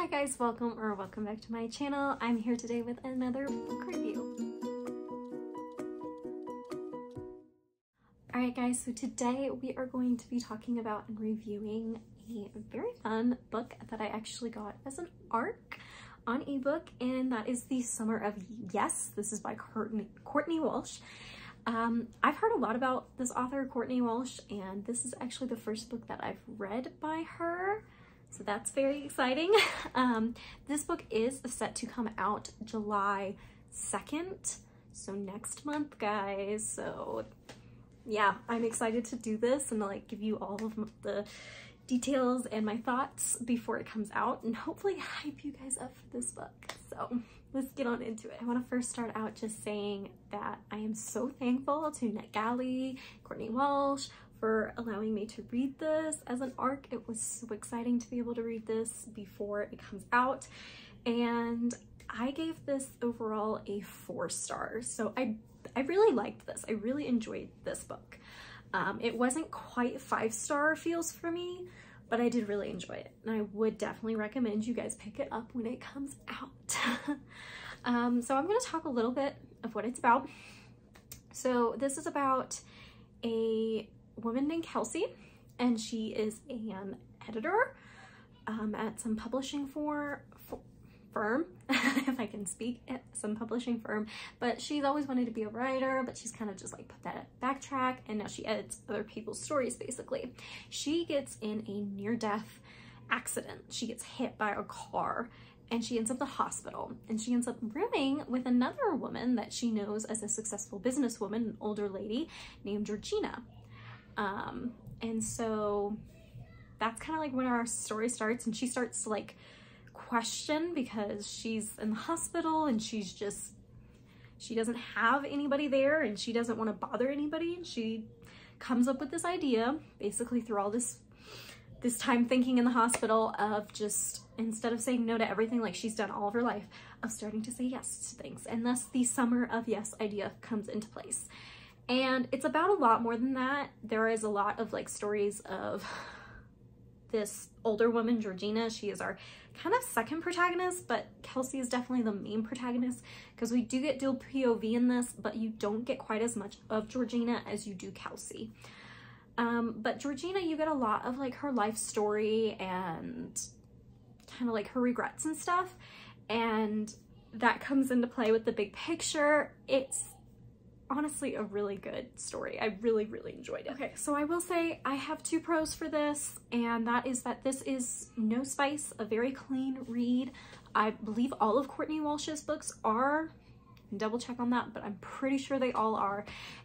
Hi guys, welcome back to my channel. I'm here today with another book review. Alright guys, so today we are going to be talking about and reviewing a very fun book that I actually got as an ARC on ebook, and that is The Summer of Yes. This is by Courtney Walsh. I've heard a lot about this author, Courtney Walsh, and this is actually the first book that I've read by her. So that's very exciting. This book is set to come out July 2nd, so next month, guys. So yeah, I'm excited to do this and like give you all of the details and my thoughts before it comes out and hopefully hype you guys up for this book. So let's get on into it. I want to first start out just saying that I am so thankful to NetGalley, Courtney Walsh, for allowing me to read this as an ARC. It was so exciting to be able to read this before it comes out, and I gave this overall a 4 stars. So I really liked this. I really enjoyed this book. It wasn't quite 5-star feels for me, but I did really enjoy it, and I would definitely recommend you guys pick it up when it comes out. So I'm going to talk a little bit of what it's about. So this is about a woman named Kelsey, and she is an editor at some publishing firm, if I can speak, at some publishing firm, but she's always wanted to be a writer, but she's kind of just like put that backtrack, and now she edits other people's stories. Basically, she gets in a near-death accident. She gets hit by a car and she ends up in the hospital, and she ends up rooming with another woman that she knows as a successful businesswoman, an older lady named Georgina. And so that's kind of like when our story starts, and she starts to like question because she's in the hospital and she doesn't have anybody there and she doesn't want to bother anybody, and she comes up with this idea basically through all this time thinking in the hospital of just, instead of saying no to everything like she's done all of her life, of starting to say yes to things, and thus the Summer of Yes idea comes into place. And it's about a lot more than that. There is a lot of like stories of this older woman, Georgina. She is our kind of second protagonist, but Kelsey is definitely the main protagonist, because we do get dual POV in this, but you don't get quite as much of Georgina as you do Kelsey. But Georgina, you get a lot of like her life story and kind of like her regrets and stuff, and that comes into play with the big picture. It's honestly a really good story. I really enjoyed it. Okay, so I will say I have 2 pros for this, and that is that this is no spice, a very clean read. I believe all of Courtney Walsh's books are, double check on that, but I'm pretty sure they all are.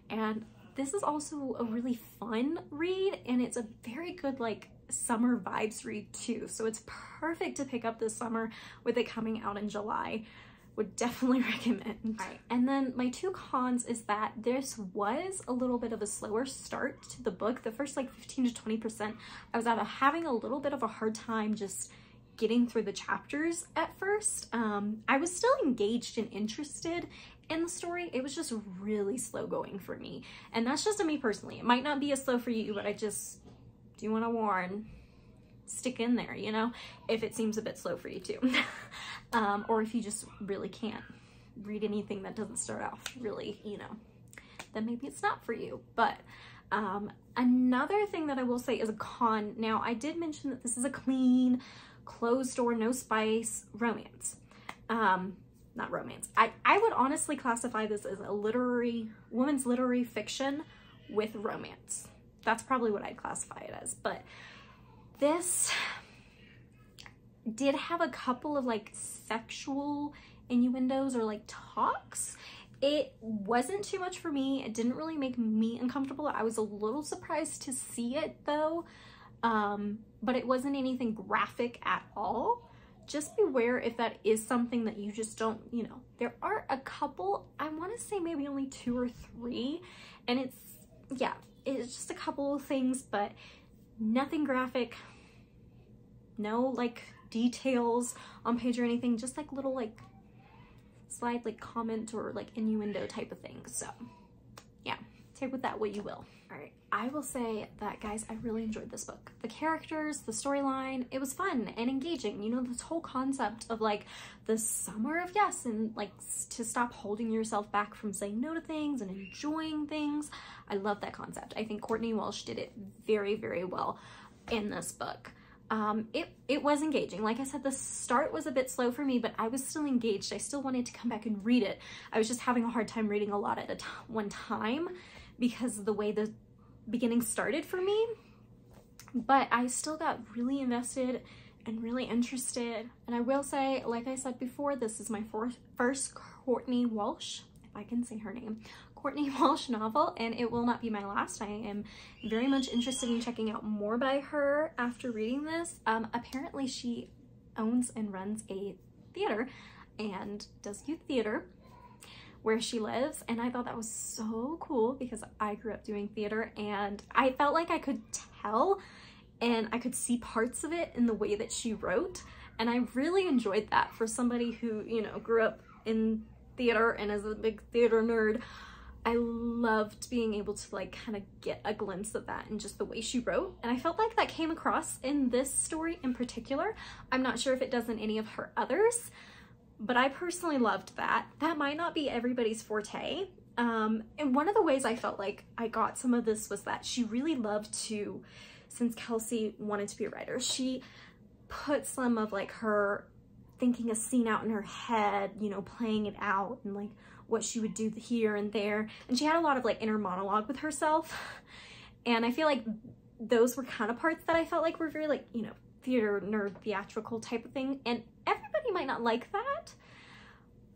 And this is also a really fun read, and it's a very good like summer vibes read too. So it's perfect to pick up this summer with it coming out in July. Would definitely recommend. All right, and then my 2 cons is that this was a little bit of a slower start to the book. The first like 15 to 20%, I was having a little bit of a hard time just getting through the chapters at first. I was still engaged and interested in the story. It was just really slow going for me, and that's just me personally. It might not be as slow for you, but I just do want to warn, stick in there, you know, if it seems a bit slow for you too. Or if you just really can't read anything that doesn't start off really, you know, then maybe it's not for you. But another thing that I will say is a con. Now, I did mention that this is a clean, closed door, no spice romance. Not romance. I would honestly classify this as a woman's literary fiction with romance. That's probably what I'd classify it as. But this did have a couple of like sexual innuendos or like talks. It wasn't too much for me. It didn't really make me uncomfortable. I was a little surprised to see it though, but it wasn't anything graphic at all. Just beware if that is something that you just don't, you know. There are a couple, I want to say maybe only 2 or 3, and it's just a couple of things, but nothing graphic, no like details on page or anything, just like little like slide like comment or like innuendo type of thing. So yeah, take with that what you will. All right, I will say that, guys, I really enjoyed this book. The characters, the storyline, it was fun and engaging. You know, this whole concept of like the summer of yes, and like to stop holding yourself back from saying no to things and enjoying things. I love that concept. I think Courtney Walsh did it very, very well in this book. It was engaging. Like I said, the start was a bit slow for me, but I was still engaged. I still wanted to come back and read it. I was just having a hard time reading a lot at one time because of the way the beginning started for me. But I still got really invested and really interested. And I will say, like I said before, this is my first Courtney Walsh, if I can say her name, Courtney Walsh novel, and it will not be my last. I am very much interested in checking out more by her after reading this. Apparently she owns and runs a theater and does youth theater where she lives, and I thought that was so cool because I grew up doing theater, and I felt like I could tell and I could see parts of it in the way that she wrote, and I really enjoyed that for somebody who, you know, grew up in theater and is a big theater nerd. I loved being able to like kind of get a glimpse of that in just the way she wrote, and I felt like that came across in this story in particular. I'm not sure if it does in any of her others, but I personally loved that. That might not be everybody's forte. And one of the ways I felt like I got some of this was that she really loved to, since Kelsey wanted to be a writer, she put some of like her thinking a scene out in her head, you know, playing it out and like what she would do here and there. And she had a lot of like inner monologue with herself. And I feel like those were kind of parts that I felt like were very like, you know, theater nerd theatrical type of thing. And everybody might not like that.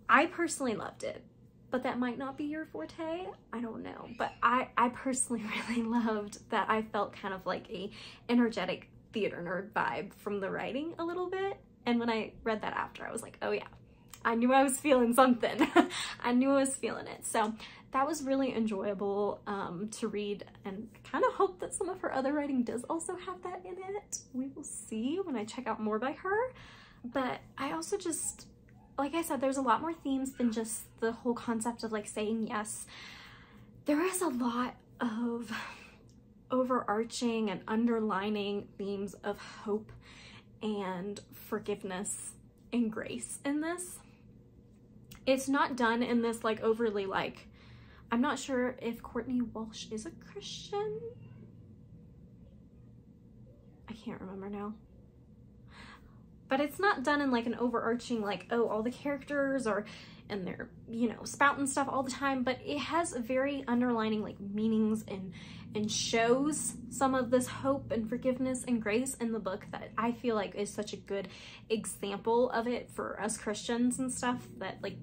I personally loved it, but that might not be your forte. I don't know. But I personally really loved that. I felt kind of like a energetic theater nerd vibe from the writing a little bit. And when I read that after, I was like, oh yeah, I knew I was feeling something. I knew I was feeling it. So that was really enjoyable to read, and kind of hope that some of her other writing does also have that in it. We will see when I check out more by her. But I also just, like I said, there's a lot more themes than just the whole concept of like saying yes. There is a lot of overarching and underlining themes of hope and forgiveness and grace in this. It's not done in this like overly like, I'm not sure if Courtney Walsh is a Christian. I can't remember now. But it's not done in like an overarching like, oh, all the characters are and they're, you know, spouting stuff all the time, but it has very underlining like meanings and shows some of this hope and forgiveness and grace in the book that I feel like is such a good example of it for us Christians and stuff, that like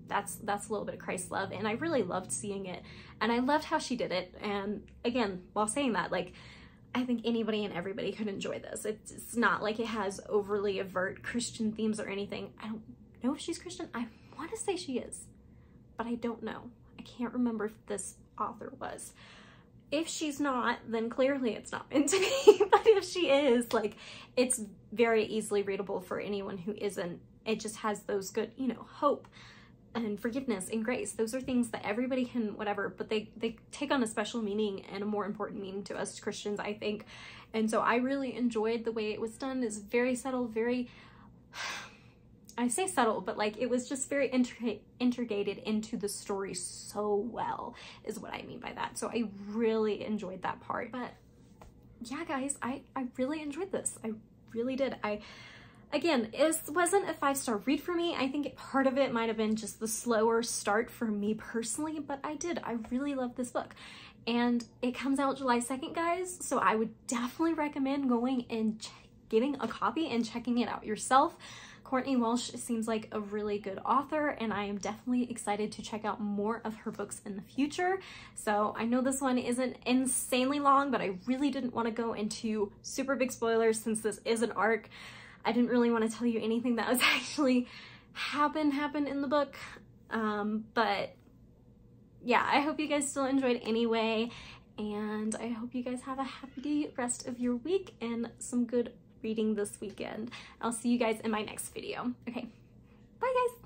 that's a little bit of Christ's love, and I really loved seeing it, and I loved how she did it. And again, while saying that, like, I think anybody and everybody could enjoy this. It's not like it has overly overt Christian themes or anything. I don't know if she's Christian. I want to say she is, but I don't know. I can't remember if this author was. If she's not, then clearly it's not meant to be. But if she is, like, it's very easily readable for anyone who isn't. It just has those good, you know, hope and forgiveness and grace. Those are things that everybody can whatever, but they take on a special meaning and a more important meaning to us Christians, I think. And so I really enjoyed the way it was done. It's very subtle, very, I say subtle, but like it was just very integrated into the story so well is what I mean by that. So I really enjoyed that part. But yeah, guys, I really enjoyed this. I really did. Again, it wasn't a 5-star read for me. I think part of it might have been just the slower start for me personally, but I really love this book. And it comes out July 2nd, guys, so I would definitely recommend going and getting a copy and checking it out yourself. Courtney Walsh seems like a really good author, and I am definitely excited to check out more of her books in the future. So I know this one isn't insanely long, but I really didn't want to go into super big spoilers since this is an arc. I didn't really want to tell you anything that was actually happened in the book. But yeah, I hope you guys still enjoyed anyway, and I hope you guys have a happy rest of your week and some good reading this weekend. I'll see you guys in my next video. Okay, bye guys.